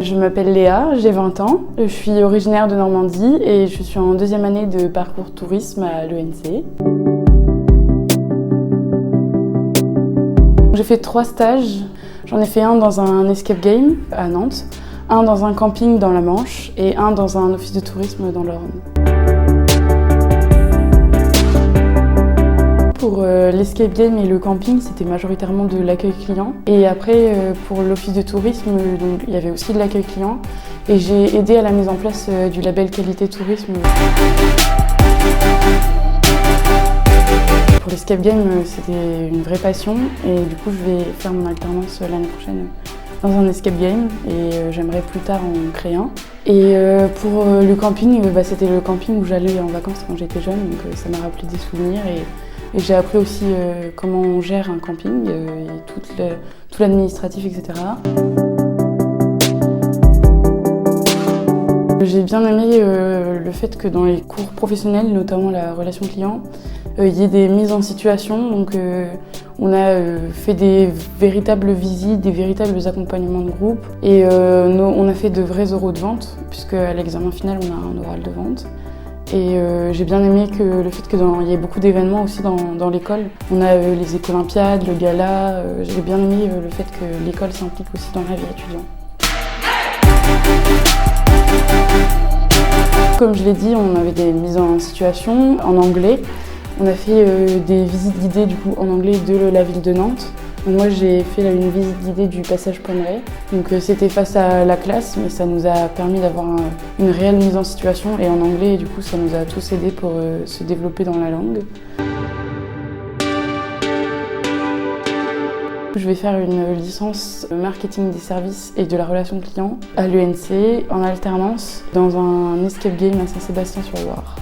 Je m'appelle Léa, j'ai 20 ans, je suis originaire de Normandie et je suis en deuxième année de parcours tourisme à l'ENC. J'ai fait 3 stages, j'en ai fait un dans un escape game à Nantes, un dans un camping dans la Manche et un dans un office de tourisme dans l'Orne. Pour l'escape game et le camping, c'était majoritairement de l'accueil client. Et après, pour l'office de tourisme, donc, il y avait aussi de l'accueil client. Et j'ai aidé à la mise en place du label qualité tourisme. Pour l'escape game, c'était une vraie passion. Et du coup, je vais faire mon alternance l'année prochaine dans un escape game. Et j'aimerais plus tard en créer un. Et pour le camping, c'était le camping où j'allais en vacances quand j'étais jeune. Donc ça m'a rappelé des souvenirs. Et j'ai appris aussi comment on gère un camping, et tout l'administratif, etc. J'ai bien aimé le fait que dans les cours professionnels, notamment la relation client, il y ait des mises en situation. Donc on a fait des véritables visites, des véritables accompagnements de groupe. Et on a fait de vrais oraux de vente, puisque à l'examen final, on a un oral de vente. Et j'ai bien aimé le fait qu'il y ait beaucoup d'événements aussi dans l'école. On a les éco-olympiades, le gala. J'ai bien aimé le fait que l'école s'implique aussi dans la vie étudiante. Comme je l'ai dit, on avait des mises en situation en anglais. On a fait des visites guidées du coup, en anglais de la ville de Nantes. Donc moi j'ai fait une visite guidée du passage Pommeraye. Donc c'était face à la classe, mais ça nous a permis d'avoir une réelle mise en situation et en anglais, et du coup ça nous a tous aidés pour se développer dans la langue. Je vais faire une licence marketing des services et de la relation client à l'ENC en alternance dans un escape game à Saint-Sébastien-sur-Loire.